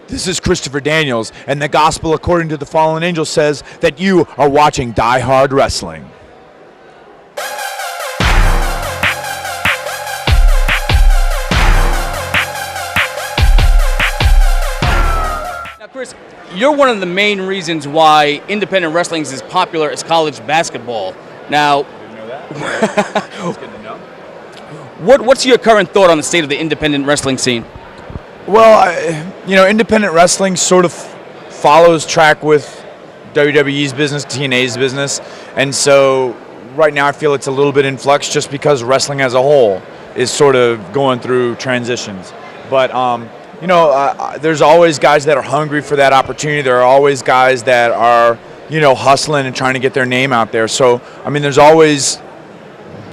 This is Christopher Daniels, and the gospel according to the fallen angel says that you are watching DieHard Wrestling. Now, Chris, you're one of the main reasons why independent wrestling is as popular as college basketball. Now, Didn't know that. That's good to know. what's your current thought on the state of the independent wrestling scene? Well, independent wrestling sort of follows track with WWE's business, TNA's business, and so right now I feel it's a little bit in flux just because wrestling as a whole is sort of going through transitions. But there's always guys that are hungry for that opportunity. There are always guys that are hustling and trying to get their name out there. So I mean,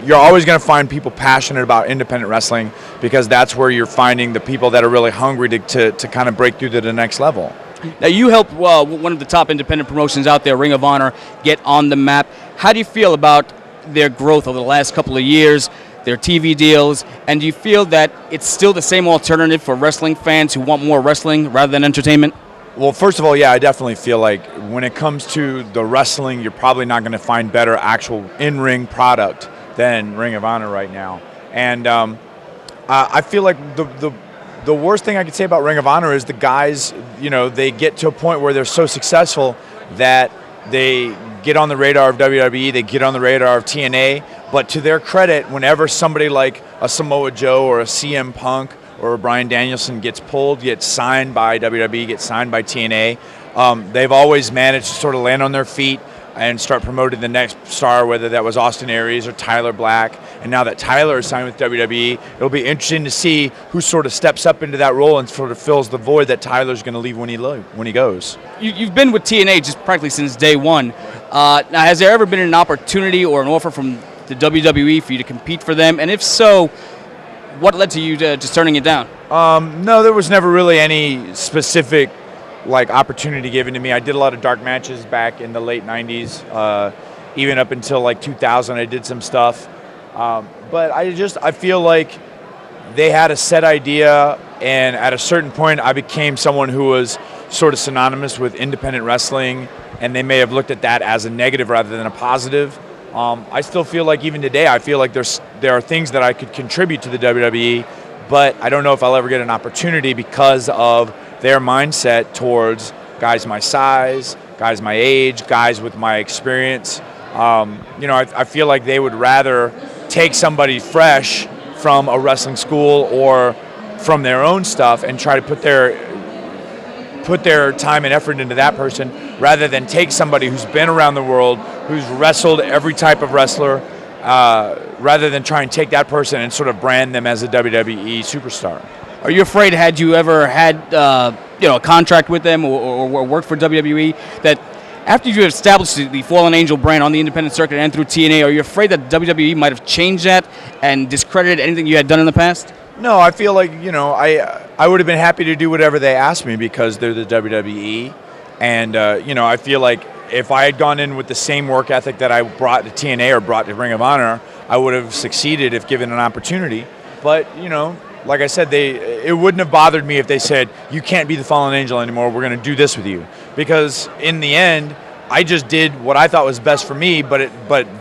you're always going to find people passionate about independent wrestling because that's where you're finding the people that are really hungry to kind of break through to the next level. Now, you helped one of the top independent promotions out there, Ring of Honor, get on the map. How do you feel about their growth over the last couple of years, their TV deals, and do you feel that it's still the same alternative for wrestling fans who want more wrestling rather than entertainment? Well, first of all, yeah, I definitely feel like when it comes to the wrestling, you're probably not going to find better actual in-ring product than Ring of Honor right now. And I feel like the worst thing I could say about Ring of Honor is the guys, they get to a point where they're so successful that they get on the radar of WWE, they get on the radar of TNA, but to their credit, whenever somebody like a Samoa Joe or a CM Punk or a Bryan Danielson gets pulled, gets signed by WWE, gets signed by TNA, they've always managed to sort of land on their feet and start promoting the next star, whether that was Austin Aries or Tyler Black. And now that Tyler is signed with WWE, it'll be interesting to see who sort of steps up into that role and sort of fills the void that Tyler's going to leave when he goes. You've been with TNA just practically since day one. Now, has there ever been an opportunity or an offer from the WWE for you to compete for them? And if so, what led to you just turning it down? No, there was never really any specific opportunity given to me. I did a lot of dark matches back in the late 90s, even up until 2000 I did some stuff. But I feel like they had a set idea, and at a certain point I became someone who was sort of synonymous with independent wrestling, and they may have looked at that as a negative rather than a positive. I still feel like even today I feel like there are things that I could contribute to the WWE, but I don't know if I'll ever get an opportunity because of their mindset towards guys my size, guys my age, guys with my experience. I feel like they would rather take somebody fresh from a wrestling school or from their own stuff and try to put their time and effort into that person rather than take somebody who's been around the world, who's wrestled every type of wrestler, rather than try and take that person and sort of brand them as a WWE superstar. Are you afraid, had you ever had a contract with them or worked for WWE, that after you established the Fallen Angel brand on the independent circuit and through TNA, are you afraid that WWE might have changed that and discredited anything you had done in the past? No, I feel like, I would have been happy to do whatever they asked me because they're the WWE. And, I feel like if I had gone in with the same work ethic that I brought to TNA or brought to Ring of Honor, I would have succeeded if given an opportunity. But, like I said, it wouldn't have bothered me if they said, you can't be the Fallen Angel anymore, we're going to do this with you. Because in the end, I just did what I thought was best for me, but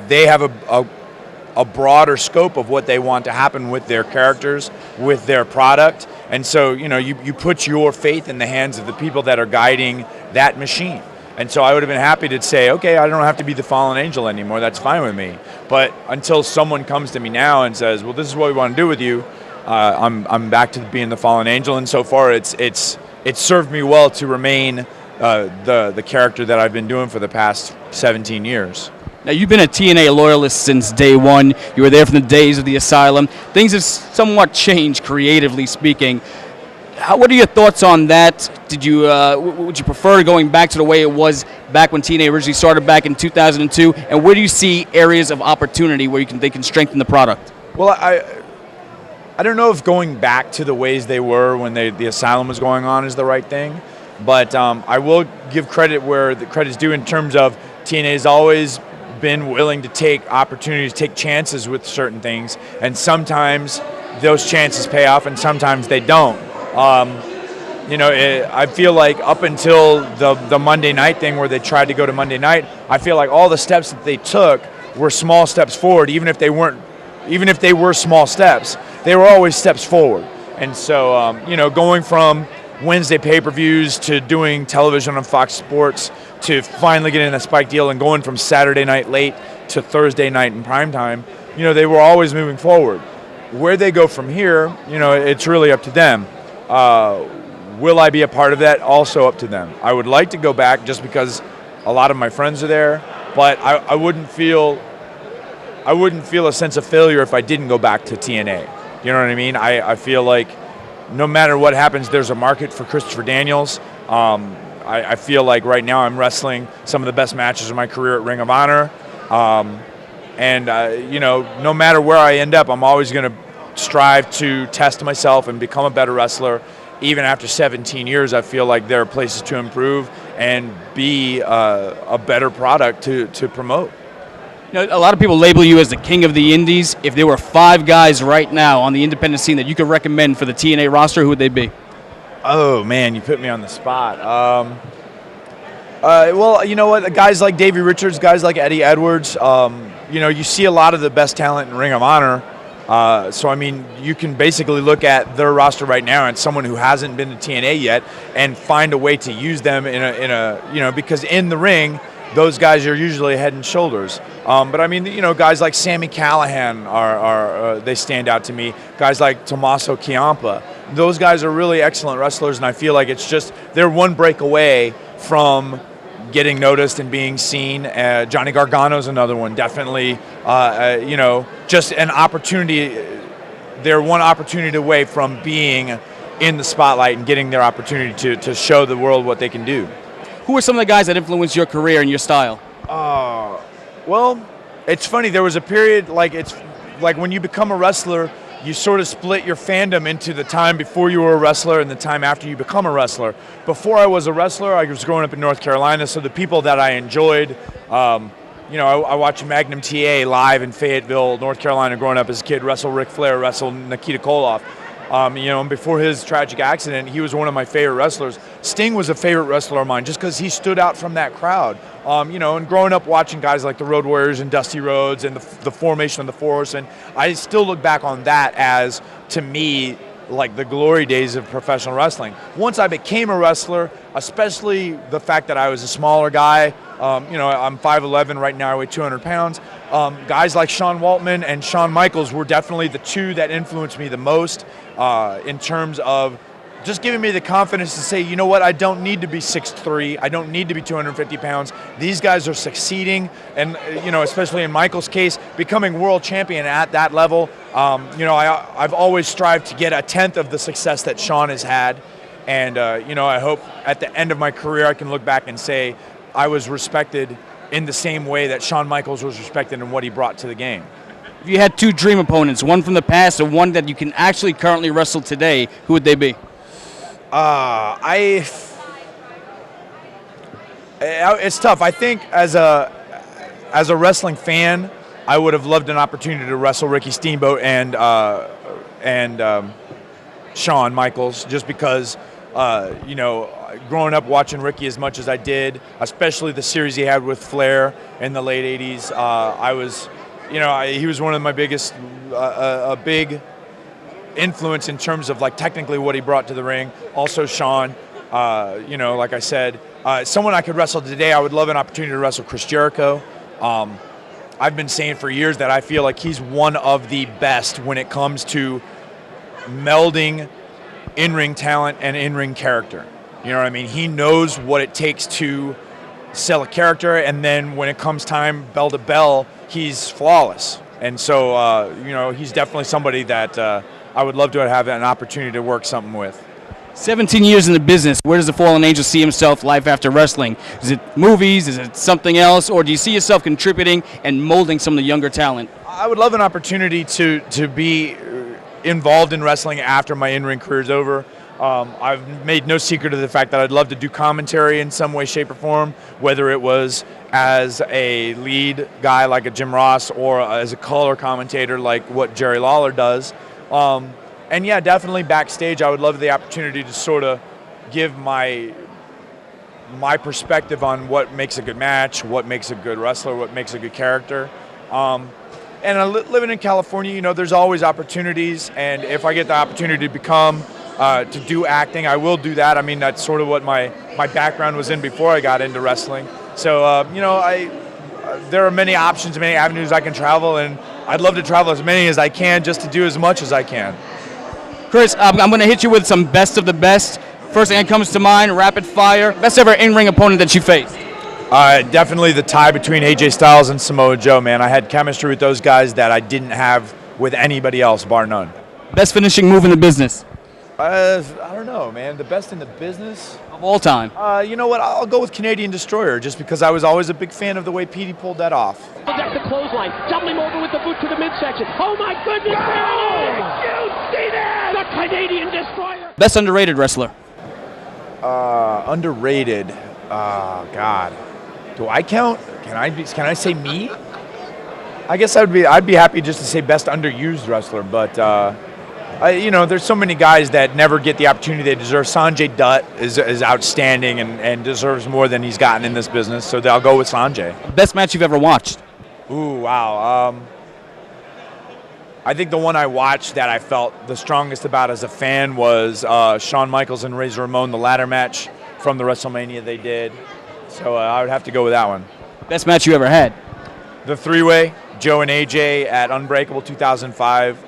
they have a broader scope of what they want to happen with their characters, with their product. And so, you put your faith in the hands of the people that are guiding that machine. And so I would have been happy to say, okay, I don't have to be the Fallen Angel anymore, that's fine with me. But until someone comes to me now and says, well, this is what we want to do with you, I'm back to being the Fallen Angel, and so far it's served me well to remain the character that I've been doing for the past 17 years. Now, you've been a TNA loyalist since day one. You were there from the days of the Asylum. Things have somewhat changed, creatively speaking. What are your thoughts on that? Would you prefer going back to the way it was back when TNA originally started back in 2002? And where do you see areas of opportunity where they can strengthen the product? Well, I don't know if going back to the ways they were when the Asylum was going on is the right thing, but I will give credit where the credit's due in terms of TNA's always been willing to take opportunities, take chances with certain things, and sometimes those chances pay off and sometimes they don't. I feel like up until the Monday night thing where they tried to go to Monday night, I feel like all the steps that they took were small steps forward, even if they were small steps, they were always steps forward. And so, going from Wednesday pay-per-views to doing television on Fox Sports to finally getting a Spike deal and going from Saturday night late to Thursday night in primetime, they were always moving forward. Where they go from here, it's really up to them. Will I be a part of that? Also up to them. I would like to go back just because a lot of my friends are there, but I wouldn't feel a sense of failure if I didn't go back to TNA. You know what I mean? I feel like no matter what happens, there's a market for Christopher Daniels. I feel like right now I'm wrestling some of the best matches of my career at Ring of Honor. No matter where I end up, I'm always going to strive to test myself and become a better wrestler. Even after 17 years, I feel like there are places to improve and be a better product to promote. A lot of people label you as the king of the indies. If there were 5 guys right now on the independent scene that you could recommend for the TNA roster, who would they be? Oh, man, you put me on the spot. Well, you know what? Guys like Davey Richards, guys like Eddie Edwards, you see a lot of the best talent in Ring of Honor. You can basically look at their roster right now and someone who hasn't been to TNA yet and find a way to use them because in the ring, those guys are usually head and shoulders. Guys like Sami Callihan they stand out to me. Guys like Tommaso Ciampa, those guys are really excellent wrestlers, and I feel like they're one break away from getting noticed and being seen. Johnny Gargano's another one, definitely. Just an opportunity. They're one opportunity away from being in the spotlight and getting their opportunity to show the world what they can do. Who are some of the guys that influenced your career and your style? Well, it's funny. There was a period like when you become a wrestler, you sort of split your fandom into the time before you were a wrestler and the time after you become a wrestler. Before I was a wrestler, I was growing up in North Carolina, so the people that I enjoyed, I watched Magnum TA live in Fayetteville, North Carolina, growing up as a kid, wrestle Ric Flair, wrestle Nikita Koloff. And before his tragic accident, he was one of my favorite wrestlers. Sting was a favorite wrestler of mine just because he stood out from that crowd. And growing up watching guys like the Road Warriors and Dusty Rhodes and the formation of the Four Horsemen, I still look back on that as, to me, like the glory days of professional wrestling. Once I became a wrestler, especially the fact that I was a smaller guy, I'm 5'11", right now I weigh 200 pounds. Guys like Sean Waltman and Shawn Michaels were definitely the two that influenced me the most in terms of just giving me the confidence to say, you know what, I don't need to be 6'3", I don't need to be 250 pounds. These guys are succeeding, and especially in Michael's case, becoming world champion at that level. I've always strived to get a tenth of the success that Shawn has had, and I hope at the end of my career I can look back and say I was respected in the same way that Shawn Michaels was respected in what he brought to the game. If you had 2 dream opponents, one from the past and one that you can actually currently wrestle today, who would they be? It's tough. I think as a wrestling fan, I would have loved an opportunity to wrestle Ricky Steamboat and Shawn Michaels, just because growing up watching Ricky as much as I did, especially the series he had with Flair in the late '80s, he was one of my biggest, a big influence in terms of like technically what he brought to the ring. Also Shawn, like I said, someone I could wrestle today. I would love an opportunity to wrestle Chris Jericho. I've been saying for years that I feel like he's one of the best when it comes to melding in-ring talent and in-ring character. You know what I mean? He knows what it takes to sell a character, and then when it comes time bell to bell, he's flawless. And so, he's definitely somebody that I would love to have an opportunity to work something with. 17 years in the business, where does the Fallen Angel see himself life after wrestling? Is it movies? Is it something else? Or do you see yourself contributing and molding some of the younger talent? I would love an opportunity to be involved in wrestling after my in-ring career is over. I've made no secret of the fact that I'd love to do commentary in some way, shape, or form, whether it was as a lead guy like a Jim Ross or as a color commentator like what Jerry Lawler does. And yeah, definitely backstage, I would love the opportunity to sort of give my perspective on what makes a good match, what makes a good wrestler, what makes a good character. Living in California, there's always opportunities, and if I get the opportunity to to do acting, I will do that. I mean, that's sort of what my background was in before I got into wrestling. So, there are many options, many avenues I can travel, and I'd love to travel as many as I can just to do as much as I can. Chris, I'm going to hit you with some best of the best. First thing that comes to mind, rapid fire. Best ever in-ring opponent that you faced? Definitely the tie between AJ Styles and Samoa Joe, man. I had chemistry with those guys that I didn't have with anybody else, bar none. Best finishing move in the business? I don't know, man. The best in the business? Of all time. You know what? I'll go with Canadian Destroyer just because I was always a big fan of the way Petey pulled that off. That's the clothesline. Doubling over with the boot to the midsection. Oh my goodness! There it is! You see that? The Canadian Destroyer. Best underrated wrestler? Underrated. God. Do I count? Can I say me? I guess I'd be happy just to say best underused wrestler, but there's so many guys that never get the opportunity they deserve. Sanjay Dutt is outstanding and deserves more than he's gotten in this business, so I'll go with Sanjay. Best match you've ever watched? Ooh, wow. I think the one I watched that I felt the strongest about as a fan was Shawn Michaels and Razor Ramon, the ladder match from the WrestleMania they did. So I would have to go with that one. Best match you ever had? The three-way, Joe and AJ at Unbreakable 2005.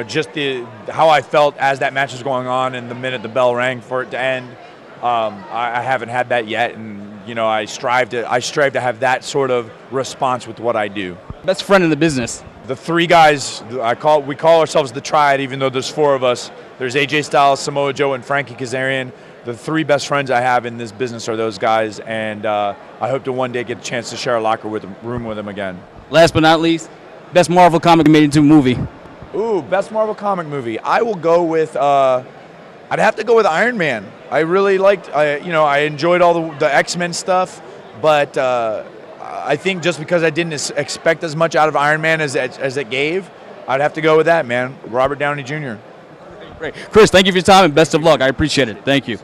Just how I felt as that match was going on and the minute the bell rang for it to end. I haven't had that yet, and I strive to have that sort of response with what I do. Best friend in the business? The three guys we call ourselves the Triad, even though there's four of us. There's AJ Styles, Samoa Joe, and Frankie Kazarian. The three best friends I have in this business are those guys, and I hope to one day get a chance to share a locker room with them again. Last but not least, best Marvel comic made into a movie? Ooh, best Marvel comic movie. I will go with. I'd have to go with Iron Man. I really liked. I enjoyed all the X-Men stuff, but I think just because I didn't expect as much out of Iron Man as it gave, I'd have to go with that, man. Robert Downey Jr. Great. Chris, thank you for your time and best of luck. I appreciate it. Thank you.